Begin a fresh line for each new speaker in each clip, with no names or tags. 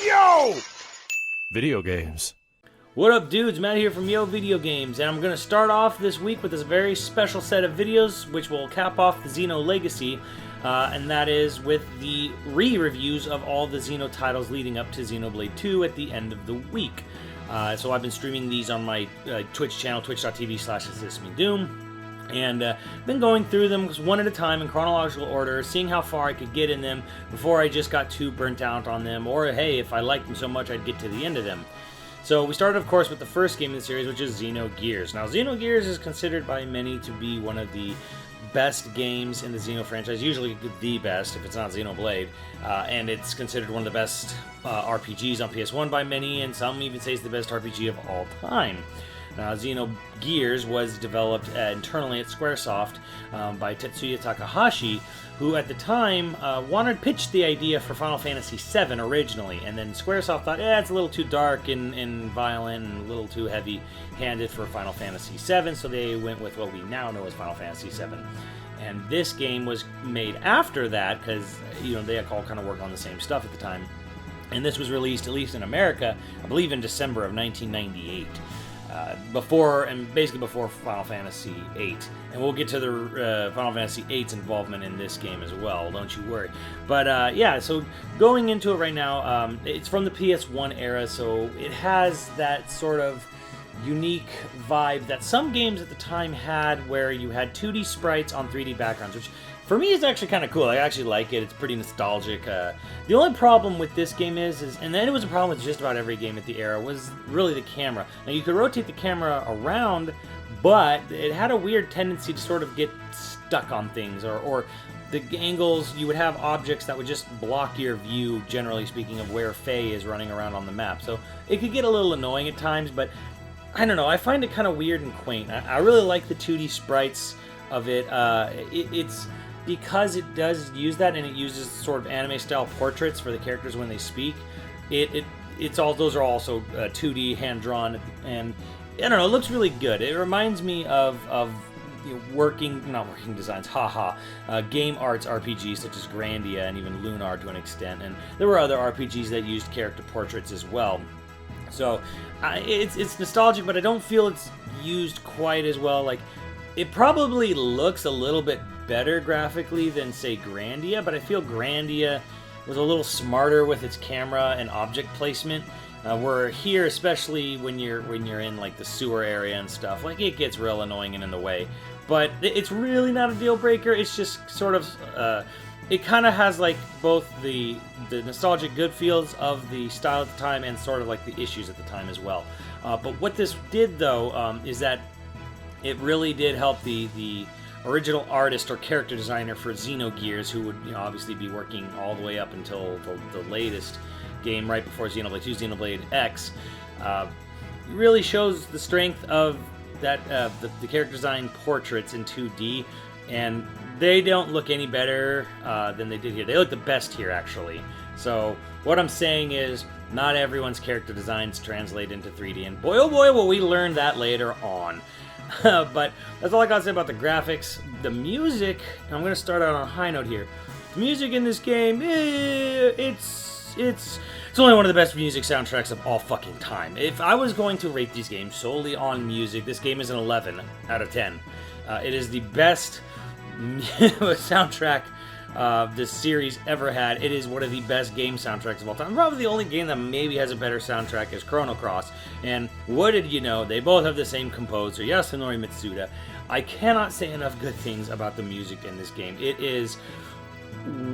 Yo! Video games.
What up, dudes? Matt here from YoVideogames, and I'm going to start off this week with this very special set of videos which will cap off the Xenolegacy, and that is with the re-reviews of all the Xeno titles leading up to Xenoblade 2 at the end of the week. So I've been streaming these on my Twitch channel, twitch.tv/AssistMeDoom. And been going through them one at a time in chronological order, seeing how far I could get in them before I just got too burnt out on them, or hey, if I liked them so much I'd get to the end of them. So we started, of course, with the first game in the series, which is Xenogears. Now, Xenogears is considered by many to be one of the best games in the Xeno franchise, usually the best if it's not Xenoblade, and it's considered one of the best RPGs on PS1 by many, and some even say it's the best RPG of all time. Now, Xenogears was developed internally at Squaresoft by Tetsuya Takahashi, who at the time pitched the idea for Final Fantasy VII originally, and then Squaresoft thought, it's a little too dark and violent and a little too heavy-handed for Final Fantasy VII, so they went with what we now know as Final Fantasy VII. And this game was made after that, because they all kind of worked on the same stuff at the time. And this was released, at least in America, I believe in December of 1998. Before Final Fantasy VIII, and we'll get to the Final Fantasy VIII's involvement in this game as well, don't you worry. But yeah, so going into it right now, it's from the PS1 era, so it has that sort of unique vibe that some games at the time had, where you had 2D sprites on 3D backgrounds, which for me is actually kind of cool. I actually like it. It's pretty nostalgic. The only problem with this game is, and then it was a problem with just about every game at the era, was really the camera. Now, you could rotate the camera around, but it had a weird tendency to sort of get stuck on things, or the angles, you would have objects that would just block your view, generally speaking, of where Faye is running around on the map. So it could get a little annoying at times, but I don't know. I find it kind of weird and quaint. I really like the 2D sprites of it. It's because it does use that, and it uses sort of anime-style portraits for the characters when they speak. Those are also 2D, hand-drawn, and I don't know. It looks really good. It reminds me of not working designs, game arts RPGs such as Grandia and even Lunar to an extent, and there were other RPGs that used character portraits as well. So it's nostalgic, but I don't feel it's used quite as well. Like, it probably looks a little bit better graphically than, say, Grandia, but I feel Grandia was a little smarter with its camera and object placement. Where here, especially when you're in like the sewer area and stuff, like, it gets real annoying and in the way. But it's really not a deal breaker. It's just sort of it kind of has like both the nostalgic good feels of the style at the time and sort of like the issues at the time as well. But what this did, though, is that it really did help the original artist or character designer for Xenogears, who would obviously be working all the way up until the latest game right before Xenoblade 2, Xenoblade X. Really shows the strength of that the character design portraits in 2D, and they don't look any better than they did here. They look the best here, actually. So what I'm saying is, not everyone's character designs translate into 3D, and boy, oh boy, will we learn that later on. But that's all I gotta say about the graphics. The music, I'm gonna start out on a high note here. The music in this game, it's only one of the best music soundtracks of all fucking time. If I was going to rate these games solely on music, this game is an 11 out of 10. It is the best soundtrack this series ever had. It is one of the best game soundtracks of all time. Probably the only game that maybe has a better soundtrack is Chrono Cross. And what did you know? They both have the same composer, Yasunori Mitsuda. I cannot say enough good things about the music in this game. It is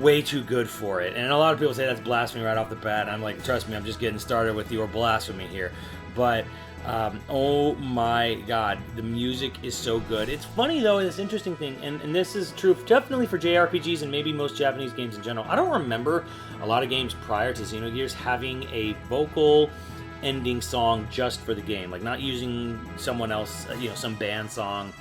way too good for it. And a lot of people say that's blasphemy right off the bat. I'm like, trust me, I'm just getting started with your blasphemy here. But oh my god, the music is so good. It's funny, though, this interesting thing, and this is true definitely for JRPGs and maybe most Japanese games in general. I don't remember a lot of games prior to Xenogears having a vocal ending song just for the game, like not using someone else, some band song.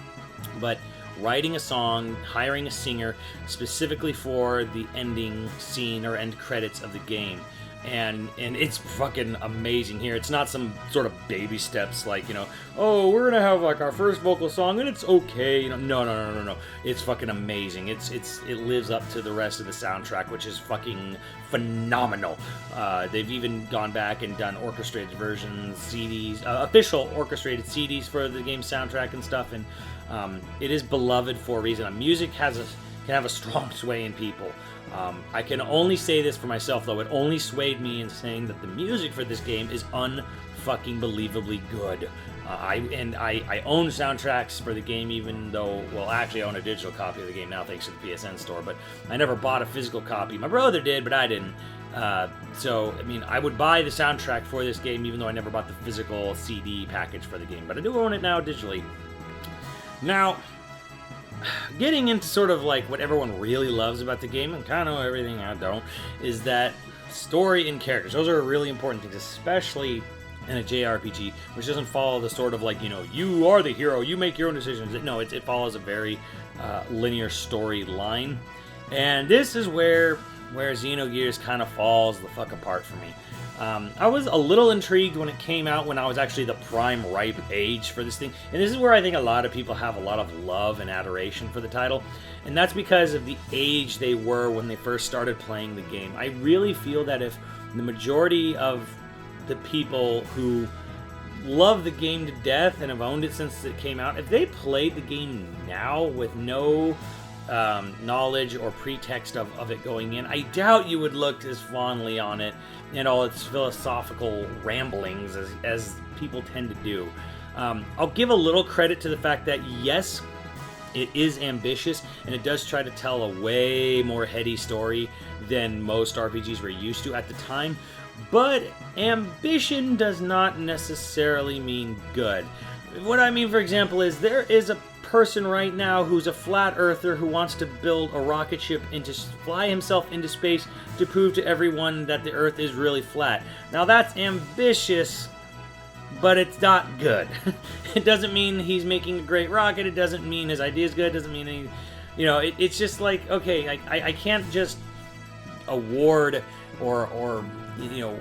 But writing a song, hiring a singer specifically for the ending scene or end credits of the game. And it's fucking amazing here. It's not some sort of baby steps like, you know, oh, we're gonna have like our first vocal song and it's okay, you know. No. It's fucking amazing. It lives up to the rest of the soundtrack, which is fucking phenomenal. They've even gone back and done orchestrated versions, CDs, official orchestrated CDs for the game's soundtrack and stuff, and it is beloved for a reason. Music can have a strong sway in people. I can only say this for myself, though. It only swayed me in saying that the music for this game is unfucking-believably good. I own soundtracks for the game, even though, well, actually I own a digital copy of the game now thanks to the PSN store, but I never bought a physical copy. My brother did, but I didn't. So, I mean, I would buy the soundtrack for this game, even though I never bought the physical CD package for the game, but I do own it now digitally. Now, getting into sort of like what everyone really loves about the game, and kind of everything I don't, is that story and characters. Those are really important things, especially in a JRPG, which doesn't follow the sort of like, you know, you are the hero, you make your own decisions. No, it follows a very linear storyline. And this is where Xenogears kind of falls the fuck apart for me. I was a little intrigued when it came out, when I was actually the prime ripe age for this thing. And this is where I think a lot of people have a lot of love and adoration for the title. And that's because of the age they were when they first started playing the game. I really feel that if the majority of the people who love the game to death and have owned it since it came out, if they played the game now with no knowledge or pretext of it going in, I doubt you would look as fondly on it and all its philosophical ramblings as people tend to do. I'll give a little credit to the fact that, yes, it is ambitious, and it does try to tell a way more heady story than most RPGs were used to at the time, but ambition does not necessarily mean good. What I mean, for example, is there is a person right now who's a flat earther who wants to build a rocket ship and to fly himself into space to prove to everyone that the earth is really flat. Now that's ambitious, but it's not good. It doesn't mean he's making a great rocket, it doesn't mean his idea is good, it doesn't mean any, you know, it's just like, okay, I can't just award or you know,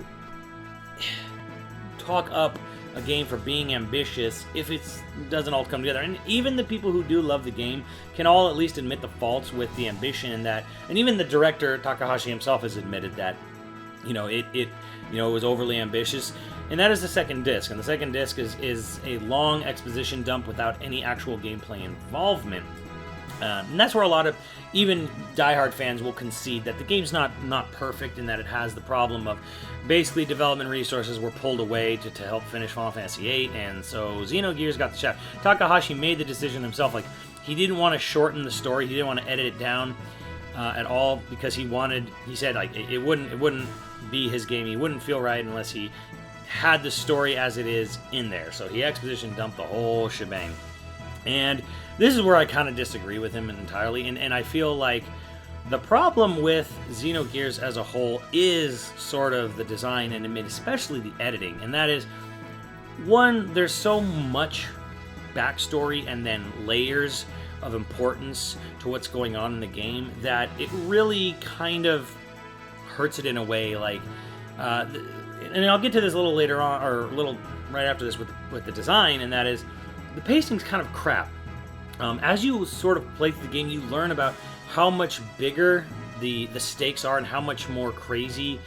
talk up a game for being ambitious if it doesn't all come together. And even the people who do love the game can all at least admit the faults with the ambition in that, and even the director Takahashi himself has admitted that, you know, it was overly ambitious. And that is the second disc, and the second disc is a long exposition dump without any actual gameplay involvement. And that's where a lot of even diehard fans will concede that the game's not perfect, and that it has the problem of basically development resources were pulled away to help finish Final Fantasy VIII, and so Xenogears got the shaft. Takahashi made the decision himself, like, he didn't want to shorten the story, he didn't want to edit it down at all, because he said, like, it wouldn't be his game, he wouldn't feel right unless he had the story as it is in there. So he exposition dumped the whole shebang. And this is where I kind of disagree with him entirely, and I feel like the problem with Xenogears as a whole is sort of the design and especially the editing, and that is, one, there's so much backstory and then layers of importance to what's going on in the game that it really kind of hurts it in a way, like, and I'll get to this a little later on, or a little right after this with the design, and that is, the pacing's kind of crap. As you sort of play through the game, you learn about how much bigger the stakes are and how much more crazy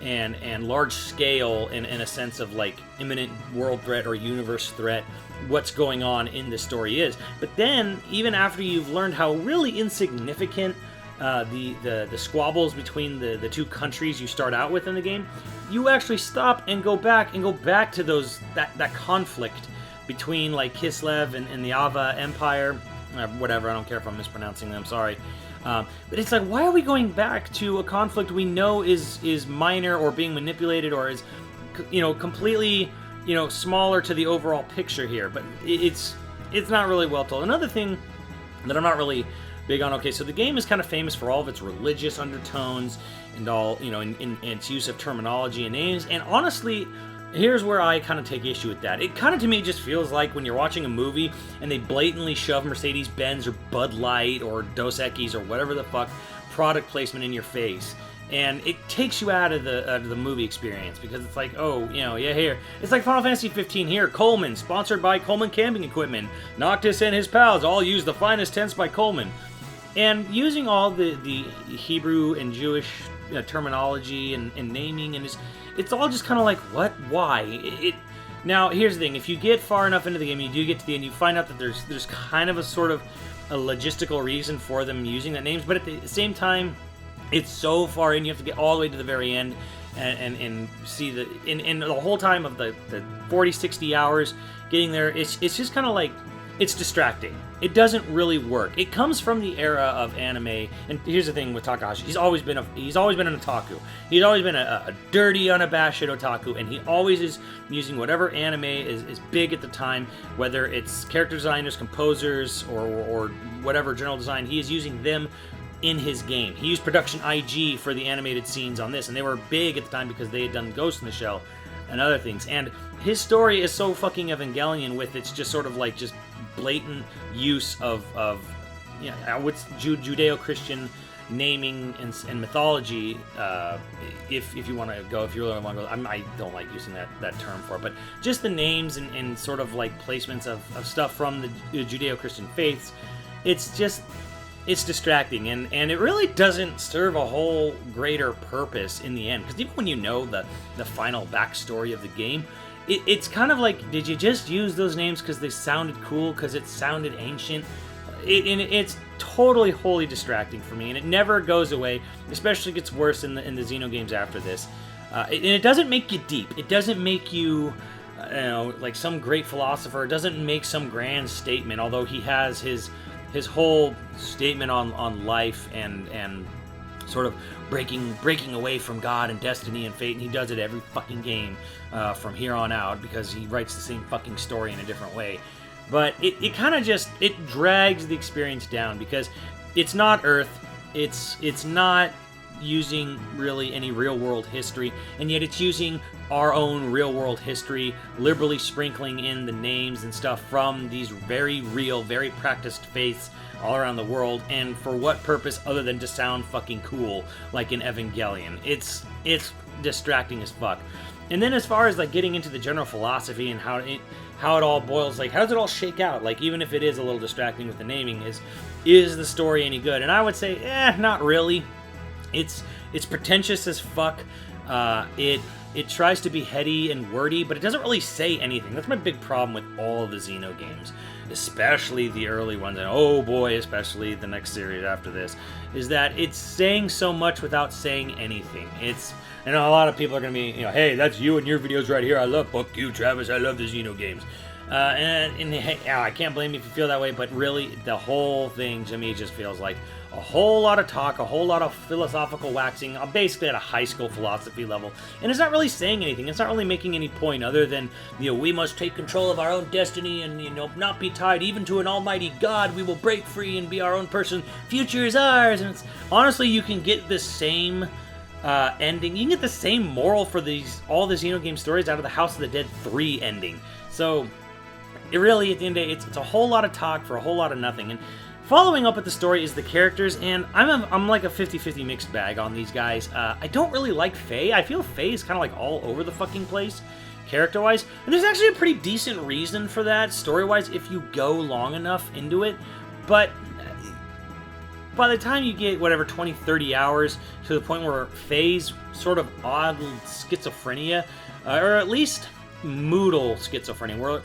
and large scale in a sense of like imminent world threat or universe threat what's going on in the story is. But then, even after you've learned how really insignificant the squabbles between the two countries you start out with in the game, you actually stop and go back to that conflict between like Kislev and the Ava Empire, whatever, I don't care if I'm mispronouncing them, sorry. But it's like, why are we going back to a conflict we know is minor or being manipulated or is, you know, completely, you know, smaller to the overall picture here? But it's not really well told. Another thing that I'm not really big on, okay, so the game is kind of famous for all of its religious undertones and all, you know, in its use of terminology and names, and honestly, here's where I kind of take issue with that. It kind of, to me, just feels like when you're watching a movie and they blatantly shove Mercedes-Benz or Bud Light or Dos Equis or whatever the fuck product placement in your face. And it takes you out of the movie experience, because it's like, oh, you know, yeah, here. It's like Final Fantasy 15 here. Coleman, sponsored by Coleman Camping Equipment. Noctis and his pals all use the finest tents by Coleman. And using all the Hebrew and Jewish terminology and naming, and it's all just kind of like, what? Why? Now, here's the thing. If you get far enough into the game, you do get to the end, you find out that there's kind of a sort of a logistical reason for them using that names, but at the same time, it's so far in, you have to get all the way to the very end and see the whole time of the 40, 60 hours getting there, it's just kind of like, it's distracting. It doesn't really work. It comes from the era of anime, and here's the thing with Takahashi. He's always been an otaku. He's always been a dirty, unabashed otaku, and he always is using whatever anime is big at the time, whether it's character designers, composers, or whatever general design. He is using them in his game. He used Production IG for the animated scenes on this, and they were big at the time because they had done Ghost in the Shell and other things. And his story is so fucking Evangelion with its just sort of like just blatant use of you know, what's Judeo-Christian naming and mythology. If you want to go, if you really want to go, I don't like using that term for it, but just the names and sort of like placements of stuff from the Judeo-Christian faiths. It's distracting, and it really doesn't serve a whole greater purpose in the end, because even when you know the final backstory of the game, it's kind of like, did you just use those names because they sounded cool, because it sounded ancient? It's totally wholly distracting for me, and it never goes away. Especially gets worse in the Xenogames after this. And it doesn't make you deep. It doesn't make you, you know, like some great philosopher. It doesn't make some grand statement, although he has his whole statement on life and sort of breaking away from God and destiny and fate, and he does it every fucking game from here on out, because he writes the same fucking story in a different way. But it kind of just, it drags the experience down, because it's not Earth, it's not using really any real-world history, and yet it's using our own real-world history, liberally sprinkling in the names and stuff from these very real, very practiced faiths all around the world, and for what purpose other than to sound fucking cool, like in Evangelion. It's distracting as fuck. And then as far as like getting into the general philosophy and how it all boils, like how does it all shake out? Like even if it is a little distracting with the naming, is the story any good? And I would say, not really. It's pretentious as fuck. It tries to be heady and wordy, but it doesn't really say anything. That's my big problem with all the Xenogames, especially the early ones, and oh boy, especially the next series after this, is that it's saying so much without saying anything. I know a lot of people are going to be, hey, that's you and your videos right here. I love, fuck you, Travis, I love the Xenogames. And hey, I can't blame you if you feel that way, but really, the whole thing to me just feels like a whole lot of talk, a whole lot of philosophical waxing, basically at a high school philosophy level. And it's not really saying anything. It's not really making any point other than, we must take control of our own destiny and, not be tied even to an almighty God. We will break free and be our own person. Future is ours. And honestly, you can get the same ending. You can get the same moral for all the Xenogame stories out of the House of the Dead 3 ending. So, it really, at the end of the day, it's a whole lot of talk for a whole lot of nothing. And following up with the story is the characters, and I'm like a 50-50 mixed bag on these guys. I don't really like Faye. I feel Faye is kind of like all over the fucking place, character-wise. And there's actually a pretty decent reason for that, story-wise, if you go long enough into it. But by the time you get, 20, 30 hours, to the point where Faye's sort of odd schizophrenia, or at least moodal schizophrenia, where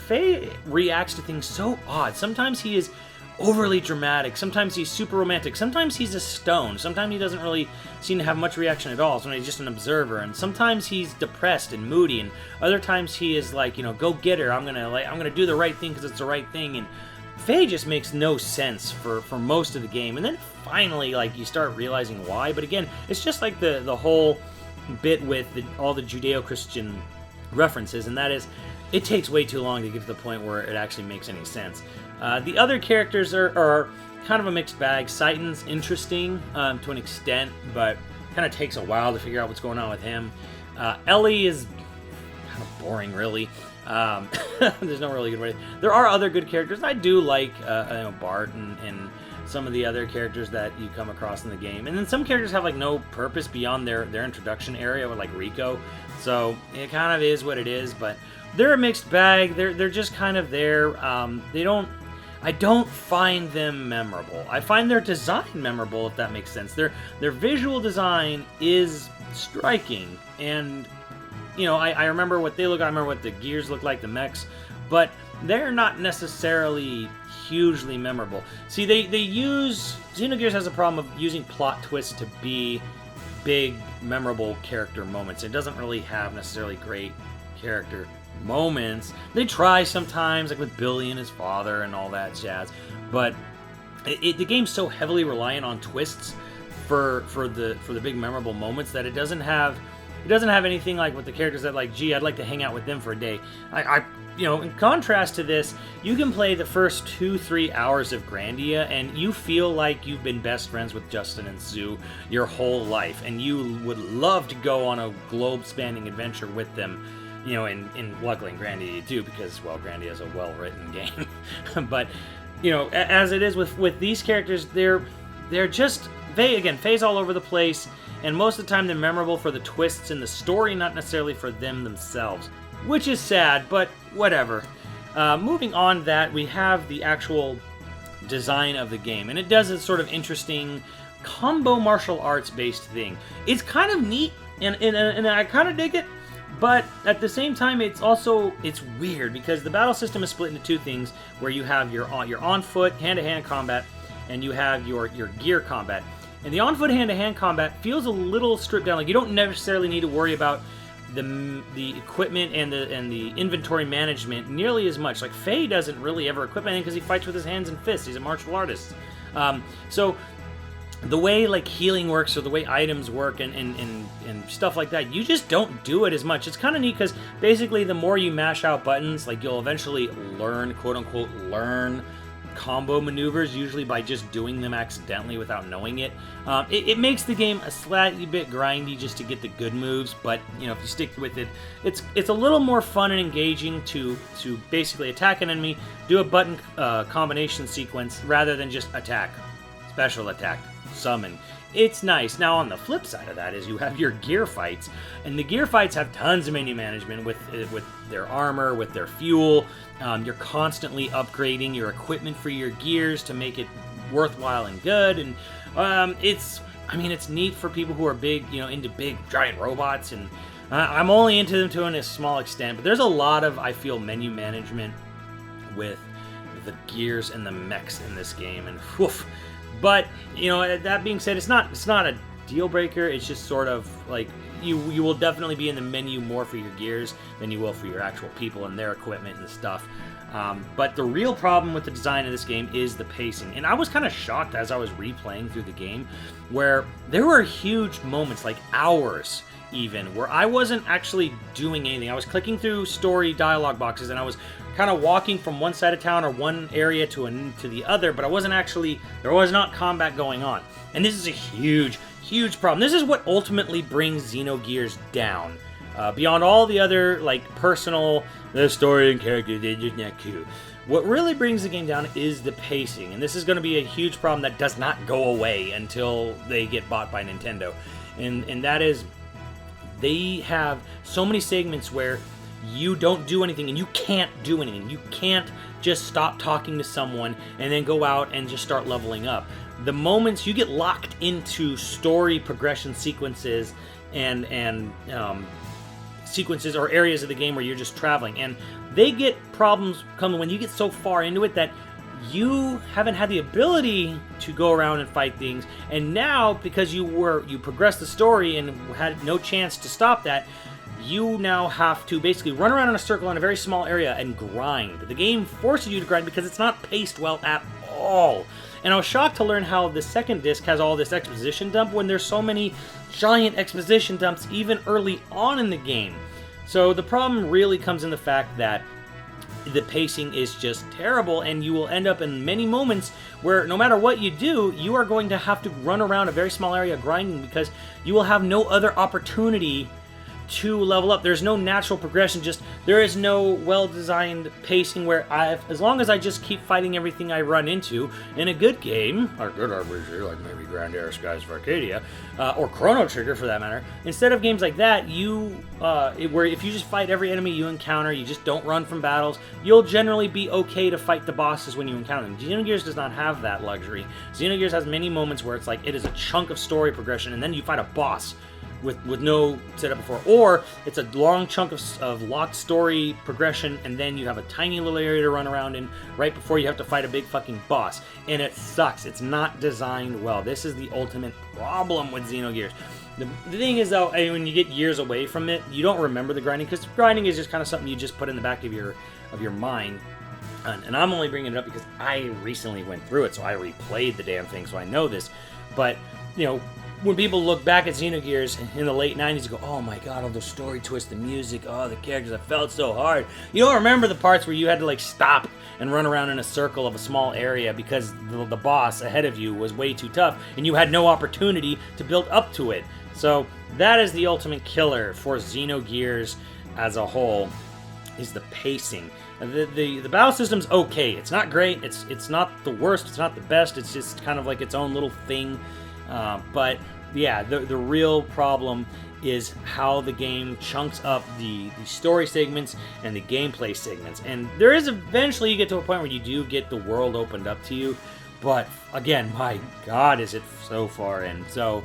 Faye reacts to things so odd. Sometimes he is overly dramatic, sometimes he's super romantic, sometimes he's a stone, sometimes he doesn't really seem to have much reaction at all, sometimes he's just an observer, and sometimes he's depressed and moody, and other times he is like, go get her, I'm gonna do the right thing because it's the right thing. And Faye just makes no sense for most of the game, and then finally, you start realizing why. But again, it's just like the whole bit with all the Judeo-Christian references, and that is, it takes way too long to get to the point where it actually makes any sense. The other characters are kind of a mixed bag. Saiton's interesting to an extent, but kind of takes a while to figure out what's going on with him. Ellie is kind of boring, really. There's no really good way. There are other good characters. I do like Bart and some of the other characters that you come across in the game. And then some characters have like no purpose beyond their introduction area, with like Rico. So it kind of is what it is, but they're a mixed bag. They're just kind of there. I don't find them memorable. I find their design memorable, if that makes sense. Their visual design is striking, and I remember what they look. I remember what the gears look like, the mechs, but they're not necessarily hugely memorable. See, Xenogears has a problem of using plot twists to be big, memorable character moments. It doesn't really have necessarily great character moments. They try sometimes, like with Billy and his father and all that jazz, but the game's so heavily reliant on twists for the big memorable moments that it doesn't have anything like with the characters that, like, gee, I'd like to hang out with them for a day. In contrast to this, you can play the first 2-3 hours of Grandia and you feel like you've been best friends with Justin and Sue your whole life, and you would love to go on a globe-spanning adventure with them. And luckily in Grandia too, because, well, Grandia is a well-written game. But, as it is with these characters, they're just, phase all over the place, and most of the time they're memorable for the twists in the story, not necessarily for them themselves, which is sad, but whatever. Moving on, that we have the actual design of the game, and it does a sort of interesting combo martial arts based thing. It's kind of neat, and I kind of dig it. But at the same time, it's weird, because the battle system is split into two things, where you have your on-foot hand-to-hand combat, and you have your gear combat. And the on-foot hand-to-hand combat feels a little stripped down. Like, you don't necessarily need to worry about the equipment and the inventory management nearly as much. Like, Faye doesn't really ever equip anything because he fights with his hands and fists. He's a martial artist. So the way, like, healing works, or the way items work and stuff like that, you just don't do it as much. It's kind of neat, because basically the more you mash out buttons, like, you'll eventually learn, quote-unquote, learn combo maneuvers, usually by just doing them accidentally without knowing it. It makes the game a slightly bit grindy just to get the good moves, but, if you stick with it, it's a little more fun and engaging to basically attack an enemy, do a button combination sequence, rather than just attack, special attack, summon. It's nice. Now, on the flip side of that is you have your gear fights, and the gear fights have tons of menu management with their armor, with their fuel. You're constantly upgrading your equipment for your gears to make it worthwhile and good, and it's neat for people who are big, into big giant robots, and I'm only into them to a small extent, but there's a lot of, I feel, menu management with the gears and the mechs in this game, and woof. But, that being said, it's not a deal breaker. It's just sort of like you will definitely be in the menu more for your gears than you will for your actual people and their equipment and stuff. But the real problem with the design of this game is the pacing. And I was kind of shocked as I was replaying through the game, where there were huge moments, like hours even, where I wasn't actually doing anything. I was clicking through story dialogue boxes, and I was kind of walking from one side of town or one area to the other, but there was not combat going on. And this is a huge problem. This is what ultimately brings Xenogears down. Beyond all the other, like, personal, the story and character, they're just not cool. What really brings the game down is the pacing, and this is going to be a huge problem that does not go away until they get bought by Nintendo. And that is, they have so many segments where you don't do anything, and you can't do anything. You can't just stop talking to someone and then go out and just start leveling up. The moments you get locked into story progression sequences and sequences or areas of the game where you're just traveling, and they get problems coming when you get so far into it that you haven't had the ability to go around and fight things, and now, because you progressed the story and had no chance to stop that, you now have to basically run around in a circle in a very small area and grind. The game forces you to grind because it's not paced well at all. And I was shocked to learn how the second disc has all this exposition dump when there's so many giant exposition dumps even early on in the game. So the problem really comes in the fact that the pacing is just terrible, and you will end up in many moments where no matter what you do, you are going to have to run around a very small area grinding because you will have no other opportunity to level up. There's no natural progression. Just there is no well-designed pacing where as long as I just keep fighting everything I run into in a good game, or good RPG like maybe Grand Air Skies of Arcadia, or Chrono Trigger for that matter. Instead of games like that, where if you just fight every enemy you encounter, you just don't run from battles, you'll generally be okay to fight the bosses when you encounter them. Xenogears does not have that luxury. Xenogears has many moments where it's like it is a chunk of story progression, and then you fight a boss with no setup before, or it's a long chunk of locked story progression, and then you have a tiny little area to run around in right before you have to fight a big fucking boss, and it sucks. It's not designed well. This is the ultimate problem with Xenogears. The thing is, though, when you get years away from it, you don't remember the grinding, because grinding is just kind of something you just put in the back of your mind. And I'm only bringing it up because I recently went through it, so I replayed the damn thing, so I know this. But, you know, when people look back at Xenogears in the late 90s and go, oh my god, all the story twists, the music, oh, the characters, I felt so hard. You don't remember the parts where you had to, like, stop and run around in a circle of a small area because the boss ahead of you was way too tough, and you had no opportunity to build up to it. So that is the ultimate killer for Xenogears as a whole, is the pacing. The battle system's okay. It's not great. It's not the worst. It's not the best. It's just kind of like its own little thing. But yeah, the real problem is how the game chunks up the story segments and the gameplay segments. And there is eventually you get to a point where you do get the world opened up to you. But again, my God, is it so far in. So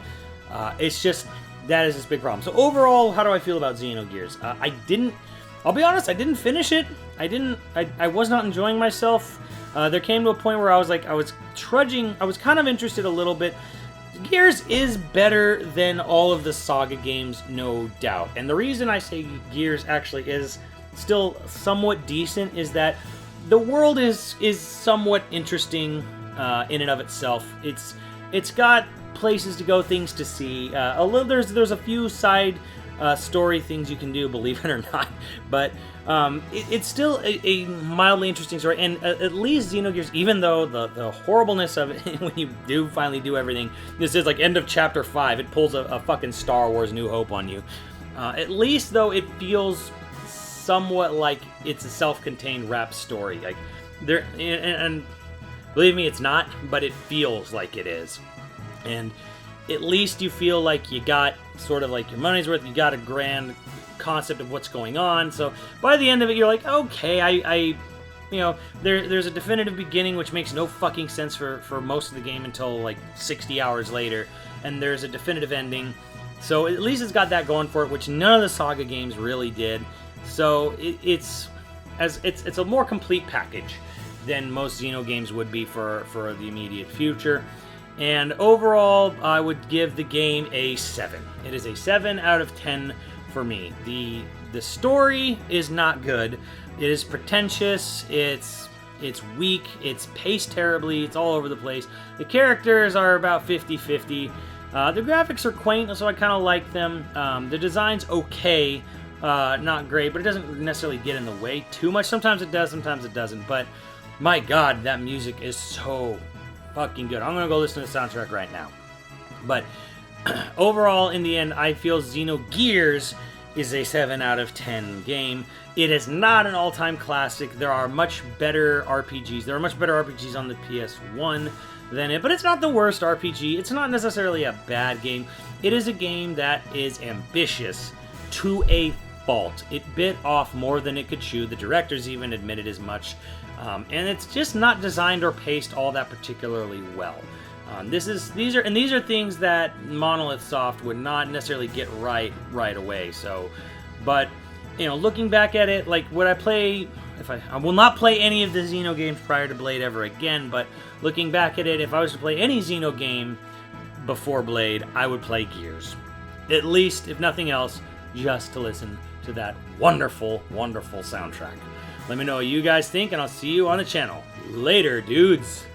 it's just, that is this big problem. So overall, how do I feel about Xenogears? I'll be honest, I didn't finish it. I was not enjoying myself. There came to a point where I was trudging. I was kind of interested a little bit. Gears is better than all of the Saga games, no doubt. And the reason I say Gears actually is still somewhat decent is that the world is somewhat interesting in and of itself. It's got places to go, things to see. There's a few side story things you can do, believe it or not, but it's still a mildly interesting story. And at least Xenogears, even though the horribleness of it when you do finally do everything, this is like end of chapter 5, it pulls a fucking Star Wars New Hope on you. At least though it feels somewhat like it's a self-contained rap story. Like there, and believe me, it's not, but it feels like it is. And at least you feel like you got sort of like your money's worth, you got a grand concept of what's going on. So by the end of it, you're like, okay, there's a definitive beginning, which makes no fucking sense for most of the game until like 60 hours later, and there's a definitive ending. So at least it's got that going for it, which none of the Saga games really did. So it's a more complete package than most Xeno games would be for the immediate future. And overall, I would give the game a 7. It is a 7 out of 10 for me. The story is not good. It is pretentious. It's weak. It's paced terribly. It's all over the place. The characters are about 50-50. The graphics are quaint, so I kind of like them. The design's okay. Not great, but it doesn't necessarily get in the way too much. Sometimes it does, sometimes it doesn't. But my God, that music is so fucking good. I'm gonna go listen to the soundtrack right now. But overall, in the end, I feel Xenogears is a 7 out of 10 game. It is not an all-time classic. There are much better RPGs. There are much better RPGs on the PS1 than it, but it's not the worst RPG. It's not necessarily a bad game. It is a game that is ambitious to a fault. It bit off more than it could chew. The directors even admitted as much. And it's just not designed or paced all that particularly well. These are things that Monolith Soft would not necessarily get right away. So, but looking back at it, like would I play? I will not play any of the Xeno games prior to Blade ever again. But looking back at it, if I was to play any Xeno game before Blade, I would play Gears. At least, if nothing else, just to listen to that wonderful, wonderful soundtrack. Let me know what you guys think, and I'll see you on the channel. Later, dudes!